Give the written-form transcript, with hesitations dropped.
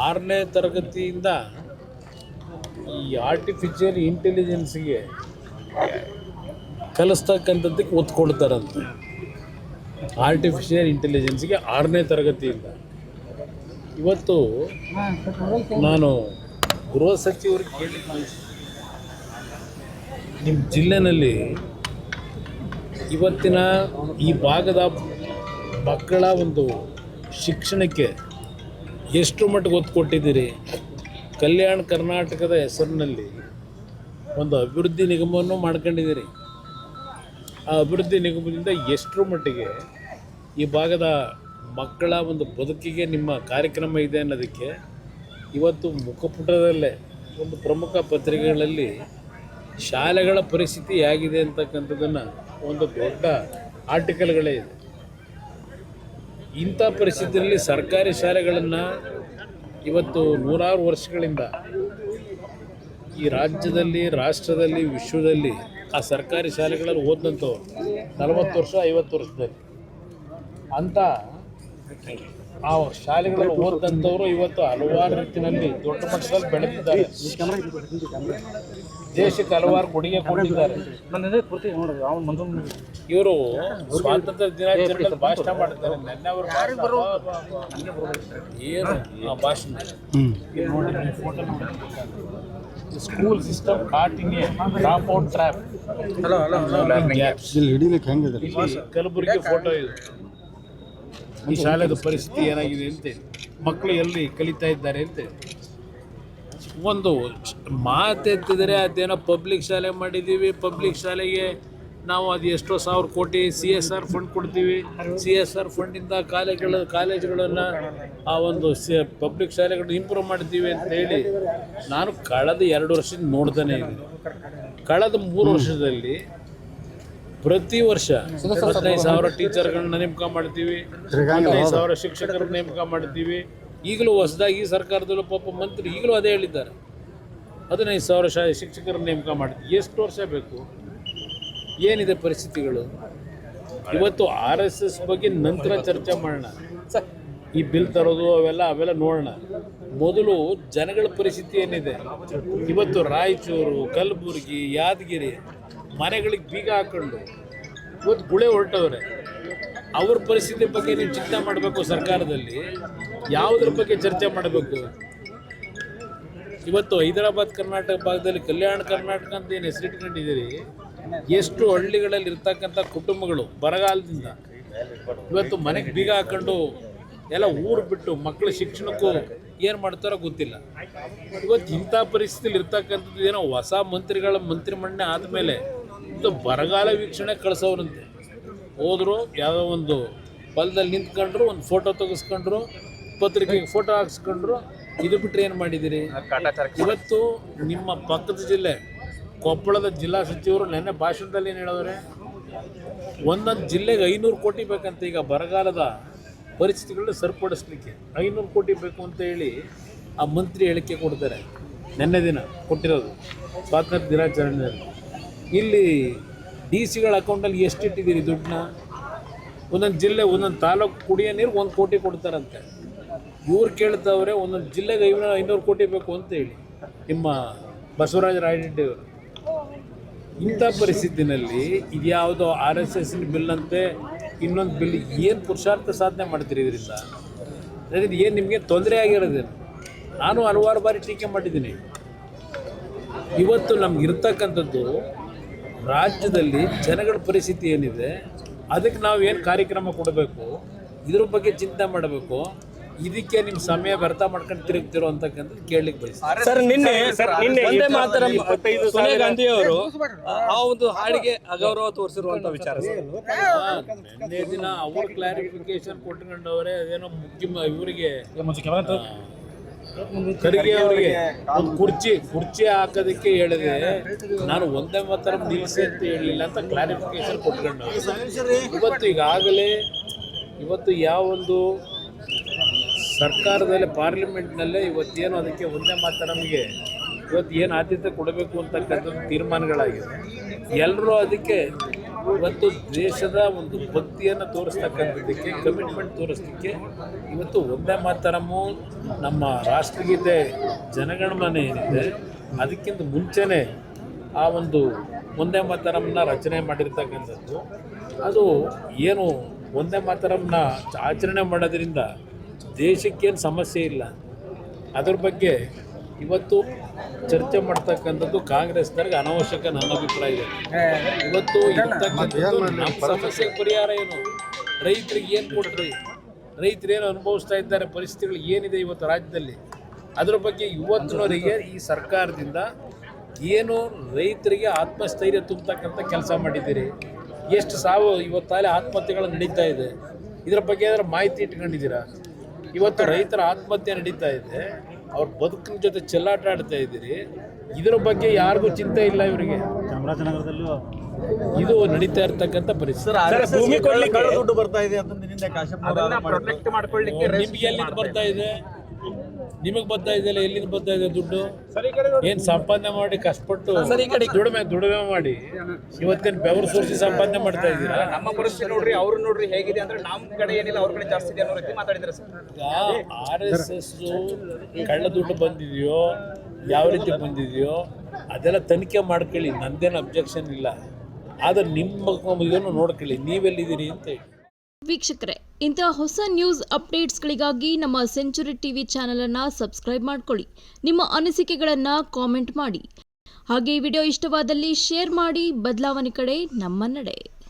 6ನೇ ತರಗತಿಯಿಂದ ಈ ಆರ್ಟಿಫಿಷಿಯಲ್ ಇಂಟೆಲಿಜೆನ್ಸ್ಗೆ ಕಲಿಸ್ತಕ್ಕಂಥದ್ದಕ್ಕೆ ಒತ್ತು ಕೊಡ್ತಾರಂತೆ. ಆರ್ಟಿಫಿಷಿಯಲ್ ಇಂಟೆಲಿಜೆನ್ಸ್ಗೆ 6ನೇ ತರಗತಿಯಿಂದ. ಇವತ್ತು ನಾನು ಗೃಹ ಸಚಿವರಿಗೆ ಕೇಳಿದ್ದೆ, ನಿಮ್ಮ ಜಿಲ್ಲೆನಲ್ಲಿ ಇವತ್ತಿನ ಈ ಭಾಗದ ಮಕ್ಕಳ ಒಂದು ಶಿಕ್ಷಣಕ್ಕೆ ಎಷ್ಟು ಮಟ್ಟಿಗೆ ಒತ್ತು ಕೊಟ್ಟಿದ್ದೀರಿ? ಕಲ್ಯಾಣ ಕರ್ನಾಟಕದ ಹೆಸರಿನಲ್ಲಿ ಒಂದು ಅಭಿವೃದ್ಧಿ ನಿಗಮವನ್ನು ಮಾಡ್ಕೊಂಡಿದ್ದೀರಿ. ಆ ಅಭಿವೃದ್ಧಿ ನಿಗಮದಿಂದ ಎಷ್ಟರ ಮಟ್ಟಿಗೆ ಈ ಭಾಗದ ಮಕ್ಕಳ ಒಂದು ಬದುಕಿಗೆ ನಿಮ್ಮ ಕಾರ್ಯಕ್ರಮ ಇದೆ ಅನ್ನೋದಕ್ಕೆ ಇವತ್ತು ಮುಖಪುಟದಲ್ಲೇ ಒಂದು ಪ್ರಮುಖ ಪತ್ರಿಕೆಗಳಲ್ಲಿ ಶಾಲೆಗಳ ಪರಿಸ್ಥಿತಿ ಹೇಗಿದೆ ಅಂತಕ್ಕಂಥದ್ದನ್ನು ಒಂದು ದೊಡ್ಡ ಆರ್ಟಿಕಲ್ಗಳೇ ಇದೆ. ಇಂಥ ಪರಿಸ್ಥಿತಿಯಲ್ಲಿ ಸರ್ಕಾರಿ ಶಾಲೆಗಳನ್ನು ಇವತ್ತು ನೂರಾರು ವರ್ಷಗಳಿಂದ ಈ ರಾಜ್ಯದಲ್ಲಿ, ರಾಷ್ಟ್ರದಲ್ಲಿ, ವಿಶ್ವದಲ್ಲಿ ಆ ಸರ್ಕಾರಿ ಶಾಲೆಗಳಲ್ಲಿ ಓದಿದಂಥವ್ರು 40 ವರ್ಷ 50 ವರ್ಷದಲ್ಲಿ ಅಂಥ ಆ ಶಾಲೆಗಳಲ್ಲಿ ಓದಿದಂಥವರು ಇವತ್ತು ಹಲವಾರು ರೀತಿಯಲ್ಲಿ ದೊಡ್ಡ ಮಟ್ಟದಲ್ಲಿ ಬೆಳೆದಿದ್ದಾರೆ. ದೇಶಕ್ಕೆ ಹಲವಾರು ಕೊಡುಗೆ ಕೊಟ್ಟಿದ್ದಾರೆ. ಇವರು ಸ್ವಾತಂತ್ರ್ಯ ದಿನಾಚರಣೆಯಲ್ಲಿ ಭಾಷಣ ಮಾಡ್ತಾರೆ. ನೆನ್ನೆ ಅವರು ಏನು ಆ ಭಾಷಣ ನೋಡಿ, photo school system caught in a drop out trap. Kalaburagi photo ಇದು. ಈ ಶಾಲೆದ ಪರಿಸ್ಥಿತಿ ಏನಾಗಿದೆ ಅಂತ, ಮಕ್ಕಳು ಎಲ್ಲಿ ಕಲಿತಾ ಇದ್ದಾರೆ ಅಂತ ಒಂದು ಮಾತೆತ್ತಿದರೆ ಅದೇನೋ ಪಬ್ಲಿಕ್ ಶಾಲೆ ಮಾಡಿದ್ದೀವಿ, ಪಬ್ಲಿಕ್ ಶಾಲೆಗೆ ನಾವು ಅದು ಎಷ್ಟೋ ಸಾವಿರ ಕೋಟಿ CSR ಫಂಡ್ ಕೊಡ್ತೀವಿ, CSR ಫಂಡಿಂದ ಕಾಲೇಜುಗಳನ್ನು ಆ ಒಂದು ಪಬ್ಲಿಕ್ ಶಾಲೆಗಳನ್ನ ಇಂಪ್ರೂವ್ ಮಾಡ್ತೀವಿ ಅಂತ ಹೇಳಿ ನಾನು ಕಳೆದ 2 ವರ್ಷದಿಂದ ನೋಡ್ತಾನೆ ಇದ್ದೀನಿ. ಕಳೆದ 3 ವರ್ಷದಲ್ಲಿ ಪ್ರತಿ ವರ್ಷ 15,000 ಟೀಚರ್ಗಳನ್ನ ನೇಮಕ ಮಾಡ್ತೀವಿ, 15,000 ಶಿಕ್ಷಕರನ್ನ ನೇಮಕ ಮಾಡ್ತೀವಿ. ಈಗಲೂ ಹೊಸದಾಗಿ ಸರ್ಕಾರದಲ್ಲೂ ಪಾಪ ಮಂತ್ರಿ ಈಗಲೂ ಅದೇ ಹೇಳಿದ್ದಾರೆ, 15,000 ಶಿಕ್ಷಕರನ್ನ ನೇಮಕ ಮಾಡ್ತೀವಿ. ಎಷ್ಟು ವರ್ಷ ಬೇಕು? ಏನಿದೆ ಪರಿಸ್ಥಿತಿಗಳು? ಇವತ್ತು RSS ಬಗ್ಗೆ ನಂತರ ಚರ್ಚೆ ಮಾಡೋಣ. ಈ ಬಿಲ್ ತರೋದು ಅವೆಲ್ಲ ನೋಡೋಣ. ಮೊದಲು ಜನಗಳ ಪರಿಸ್ಥಿತಿ ಏನಿದೆ? ಇವತ್ತು ರಾಯಚೂರು, ಕಲಬುರಗಿ, ಯಾದಗಿರಿ ಮನೆಗಳಿಗೆ ಬೀಗ ಹಾಕೊಂಡು ಇವತ್ತು ಗುಳೆ ಹೊರಟವ್ರೆ. ಅವ್ರ ಪರಿಸ್ಥಿತಿ ಬಗ್ಗೆ ನೀವು ಚಿಂತೆ ಮಾಡಬೇಕು. ಸರ್ಕಾರದಲ್ಲಿ ಯಾವುದ್ರ ಬಗ್ಗೆ ಚರ್ಚೆ ಮಾಡಬೇಕು? ಇವತ್ತು ಹೈದರಾಬಾದ್ ಕರ್ನಾಟಕ ಭಾಗದಲ್ಲಿ ಕಲ್ಯಾಣ ಕರ್ನಾಟಕ ಅಂತ ಏನು ಹೆಸರಿಟ್ಕೊಂಡಿದ್ದೀರಿ, ಎಷ್ಟು ಹಳ್ಳಿಗಳಲ್ಲಿ ಇರ್ತಕ್ಕಂಥ ಕುಟುಂಬಗಳು ಬರಗಾಲದಿಂದ ಇವತ್ತು ಮನೆಗೆ ಬೀಗ ಹಾಕೊಂಡು ಎಲ್ಲ ಊರು ಬಿಟ್ಟು ಮಕ್ಕಳ ಶಿಕ್ಷಣಕ್ಕೂ ಏನು ಮಾಡ್ತಾರೋ ಗೊತ್ತಿಲ್ಲ. ಇವತ್ತು ಇಂಥ ಪರಿಸ್ಥಿತಿಯಲ್ಲಿ ಇರ್ತಕ್ಕಂಥದ್ದು ಏನೋ ಹೊಸ ಮಂತ್ರಿಮಂಡನೆ ಆದಮೇಲೆ ಇದು ಬರಗಾಲ ವೀಕ್ಷಣೆ ಕಳಿಸೋರಂತೆ. ಹೋದ್ರು ಯಾವುದೋ ಒಂದು ಹೊಲದಲ್ಲಿ ನಿಂತ್ಕೊಂಡ್ರು, ಒಂದು ಫೋಟೋ ತೆಗೆಸ್ಕೊಂಡ್ರು, ಪತ್ರಿಕೆಗೆ ಫೋಟೋ ಹಾಕ್ಸ್ಕೊಂಡ್ರು. ಇದು ಬಿಟ್ಟರೆ ಏನು ಮಾಡಿದ್ದೀರಿ? ಇವತ್ತು ನಿಮ್ಮ ಪಕ್ಕದ ಜಿಲ್ಲೆ ಕೊಪ್ಪಳದ ಜಿಲ್ಲಾ ಸಚಿವರು ನೆನ್ನೆ ಭಾಷಣದಲ್ಲಿ ಏನು ಹೇಳಿದ್ರೆ, ಒಂದೊಂದು ಜಿಲ್ಲೆಗೆ 500 ಕೋಟಿ ಬೇಕಂತ. ಈಗ ಬರಗಾಲದ ಪರಿಸ್ಥಿತಿಗಳನ್ನ ಸರಿಪಡಿಸ್ಲಿಕ್ಕೆ 500 ಕೋಟಿ ಬೇಕು ಅಂತ ಹೇಳಿ ಆ ಮಂತ್ರಿ ಹೇಳಿಕೆ ಕೊಡ್ತಾರೆ. ನೆನ್ನೆ ದಿನ ಕೊಟ್ಟಿರೋದು ಸ್ವಾತಂತ್ರ್ಯ ದಿನಾಚರಣೆಯಲ್ಲಿ. ಇಲ್ಲಿ DC-ಗಳ ಅಕೌಂಟಲ್ಲಿ ಎಷ್ಟು ಇಟ್ಟಿದ್ದೀರಿ ದುಡ್ಡನ್ನ? ಒಂದೊಂದು ಜಿಲ್ಲೆ, ಒಂದೊಂದು ತಾಲೂಕು ಕುಡಿಯೋ ನೀರು 1 ಕೋಟಿ ಕೊಡ್ತಾರಂತೆ. ಇವ್ರು ಕೇಳ್ತಾವ್ರೆ ಒಂದೊಂದು ಜಿಲ್ಲೆಗೆ 500 ಕೋಟಿ ಬೇಕು ಅಂತ ಹೇಳಿ ನಿಮ್ಮ ಬಸವರಾಜ ರಾಯರೆಡ್ಡಿ ಅವರು. ಇಂಥ ಪರಿಸ್ಥಿತಿನಲ್ಲಿ ಇದ್ಯಾವುದೋ RSS ಬಿಲ್ ಅಂತೆ, ಇನ್ನೊಂದು ಬಿಲ್, ಏನು ಪುರುಷಾರ್ಥ ಸಾಧನೆ ಮಾಡ್ತೀರಿ ಇದರಿಂದ? ಅದರಿಂದ ಏನು ನಿಮಗೆ ತೊಂದರೆ ಆಗಿರೋದೇನು? ನಾನು ಹಲವಾರು ಬಾರಿ ಟೀಕೆ ಮಾಡಿದ್ದೀನಿ. ಇವತ್ತು ನಮಗಿರ್ತಕ್ಕಂಥದ್ದು ರಾಜ್ಯದಲ್ಲಿ ಜನಗಳ ಪರಿಸ್ಥಿತಿ ಏನಿದೆ, ಅದಕ್ಕೆ ನಾವು ಏನು ಕಾರ್ಯಕ್ರಮ ಕೊಡಬೇಕು, ಇದ್ರ ಬಗ್ಗೆ ಚಿಂತೆ ಮಾಡಬೇಕು. ಇದಕ್ಕೆ ನಿಮ್ಮ ಸಮಯ ವ್ಯರ್ಥ ಮಾಡ್ಕೊಂಡು ತಿರುಗ್ತಿರೋ ಅಂತಕ್ಕಂಥದ್ದು ಕೇಳಲಿಕ್ಕೆ ಬಯಸ್ತೀನಿ. ಸರ್, ನಿನ್ನೆ ಒಂದೇ ಮಾತರಂ ಸೋನಿಯಾ ಗಾಂಧಿ ಅವರು ಆ ಒಂದು ಹಾಡಿಗೆ ಅಗೌರವ ತೋರಿಸಿರುವಂತ ವಿಚಾರ. ನಿನ್ನೆ ದಿನ ಅವರು ಕ್ಲಾರಿಫಿಕೇಶನ್ ಕೊಟ್ಕೊಂಡವ್ರೆ. ಅದೇನೋ ಇವರಿಗೆ ಖರ್ಗೆ ಅವರಿಗೆ ಒಂದು ಕುರ್ಚಿ ಹಾಕೋದಕ್ಕೆ ಹೇಳಿದೆ. ನಾನು ಒಂದೇ ಮಾತರಂ ನಿಲ್ಲಿಸಿ ಅಂತ ಹೇಳಲಿಲ್ಲ ಅಂತ ಕ್ಲಾರಿಫಿಕೇಶನ್ ಕೊಟ್ಕೊಂಡವ್ರೆ. ಇವತ್ತು ಈಗಾಗಲೇ ಯಾವ ಒಂದು ಸರ್ಕಾರದಲ್ಲಿ ಪಾರ್ಲಿಮೆಂಟ್ನಲ್ಲೇ ಇವತ್ತೇನು ಅದಕ್ಕೆ ಒಂದೇ ಮಾತರಂಗೆ ಇವತ್ತು ಏನು ಆದ್ಯತೆ ಕೊಡಬೇಕು ಅಂತಕ್ಕಂಥದ್ದು ತೀರ್ಮಾನಗಳಾಗಿದೆ. ಎಲ್ಲರೂ ಅದಕ್ಕೆ ಇವತ್ತು ದೇಶದ ಒಂದು ಭಕ್ತಿಯನ್ನು ತೋರಿಸ್ತಕ್ಕಂಥದ್ದಕ್ಕೆ, ಕಮಿಟ್ಮೆಂಟ್ ತೋರಿಸಲಿಕ್ಕೆ ಇವತ್ತು ಒಂದೇ ಮಾತರಮ್ಮು ನಮ್ಮ ರಾಷ್ಟ್ರಗೀತೆ ಜನಗಣಮನ ಏನಿದೆ ಅದಕ್ಕಿಂತ ಮುಂಚೆನೇ ಆ ಒಂದು ಒಂದೇ ಮಾತರಮ್ಮನ ರಚನೆ ಮಾಡಿರ್ತಕ್ಕಂಥದ್ದು. ಅದು ಏನು ಒಂದೇ ಮಾತರಮ್ಮನ ಆಚರಣೆ ಮಾಡೋದ್ರಿಂದ ದೇಶಕ್ಕೇನು ಸಮಸ್ಯೆ ಇಲ್ಲ, ಅದ್ರ ಬಗ್ಗೆ ಇವತ್ತು ಚರ್ಚೆ ಮಾಡ್ತಕ್ಕಂಥದ್ದು ಕಾಂಗ್ರೆಸ್ನವ್ರಿಗೆ ಅನಾವಶ್ಯಕ ನನ್ನ ಅಭಿಪ್ರಾಯ ಇದೆ. ಇವತ್ತು ಇರ್ತಕ್ಕಂಥದ್ದು ನಮ್ಮ ಸಮಸ್ಯೆಗೆ ಪರಿಹಾರ ಏನು, ರೈತರಿಗೆ ಏನು ಕೊಡ್ರಿ, ರೈತರೇನು ಅನುಭವಿಸ್ತಾ ಇದ್ದಾರೆ, ಪರಿಸ್ಥಿತಿಗಳು ಏನಿದೆ ಇವತ್ತು ರಾಜ್ಯದಲ್ಲಿ, ಅದ್ರ ಬಗ್ಗೆ ಇವತ್ತಿನವರಿಗೆ ಈ ಸರ್ಕಾರದಿಂದ ಏನು ರೈತರಿಗೆ ಆತ್ಮಸ್ಥೈರ್ಯ ತುಂಬತಕ್ಕಂಥ ಕೆಲಸ ಮಾಡಿದ್ದೀರಿ. ಎಷ್ಟು ಸಾವು ಇವತ್ತಾಲೆ ಆತ್ಮಹತ್ಯೆಗಳು ನಡೀತಾ ಇದೆ, ಇದರ ಬಗ್ಗೆ ಏನಾದ್ರು ಮಾಹಿತಿ ಇಟ್ಕೊಂಡಿದ್ದೀರಾ? ಇವತ್ತು ರೈತರ ಆತ್ಮಹತ್ಯೆ ನಡೀತಾ ಇದೆ, ಅವ್ರ ಬದುಕಿನ ಜೊತೆ ಚೆಲ್ಲಾಟ ಆಡ್ತಾ ಇದ್ದೀರಿ, ಇದರ ಬಗ್ಗೆ ಯಾರಿಗೂ ಚಿಂತೆ ಇಲ್ಲ ಇವರಿಗೆ. ಚಾಮರಾಜನಗರದಲ್ಲೂ ಇದು ನಡೀತಾ ಇರ್ತಕ್ಕಂಥ ಪರಿಸ್ಥಿತಿ. ಭೂಮಿ ಕೊಡ್ಲಿಕ್ಕೆ ದುಡ್ಡು ಬರ್ತಾ ಇದೆ ಅಂತ ನಿನ್ನೆ ಕಾಶ್ಯಪ್ ಪ್ರೊಟೆಕ್ಟ್ ಮಾಡ್ಕೊಳ್ಳಿಕ್ಕೆ ನಿಮ್ಗೆ ಎಲ್ಲಿಂದ ಬರ್ತಾ ಇದೆ? ನಿಮಗೆ ಬರ್ತಾ ಇದೆಯಲ್ಲ, ಎಲ್ಲಿಂದ ಬರ್ತಾ ಇದೆ ದುಡ್ಡು? ಏನು ಸಂಪಾದನೆ ಮಾಡಿ ಕಷ್ಟಪಟ್ಟು ದುಡಿಮೆ ಮಾಡಿ ಇವತ್ತೇನು ಬೆವರು ಸುರಿಸಿ ಸಂಪಾದನೆ ಮಾಡ್ತಾ ಇದ್ದೀರಾ? ನಮ್ಮ ಪರಿಸ್ಥಿತಿ ನೋಡ್ರಿ, ಅವ್ರು ನೋಡ್ರಿ ಹೇಗಿದೆ ಅಂದ್ರೆ ನಮ್ಮ ಕಡೆ ಏನಿಲ್ಲ, ಅವ್ರ ಕಡೆ ಜಾಸ್ತಿ ಇದೆ ಅನ್ನೋ ರೀತಿ ಮಾತಾಡಿದ್ರೆ ಸರ್. ಈಗ RSS ಕಳ್ಳ ದುಡ್ಡು ಬಂದಿದೆಯೋ, ಯಾವ ರೀತಿ ಬಂದಿದೆಯೋ ಅದೆಲ್ಲ ತನಿಖೆ ಮಾಡ್ಕೊಳ್ಳಿ, ನಂದೇನು ಅಬ್ಜೆಕ್ಷನ್ ಇಲ್ಲ. ಆದರೆ ನಿಮ್ಮ ಇದನ್ನು ನೋಡ್ಕೊಳ್ಳಿ, ನೀವೆಲ್ಲಿದ್ದೀರಿ ಅಂತ ಹೇಳಿ. ವೀಕ್ಷಕರೇ, ಇಂತಹ ಹೊಸ ನ್ಯೂಸ್ ಅಪ್ಡೇಟ್ಸ್ಗಳಿಗಾಗಿ ನಮ್ಮ ಸೆಂಚುರಿ ಟಿವಿ ಚಾನಲನ್ನು ಸಬ್ಸ್ಕ್ರೈಬ್ ಮಾಡ್ಕೊಳ್ಳಿ. ನಿಮ್ಮ ಅನಿಸಿಕೆಗಳನ್ನು ಕಾಮೆಂಟ್ ಮಾಡಿ. ಹಾಗೆ ಈ ವಿಡಿಯೋ ಇಷ್ಟವಾದಲ್ಲಿ ಶೇರ್ ಮಾಡಿ. ಬದಲಾವಣೆ ಕಡೆ ನಮ್ಮ ನಡೆ.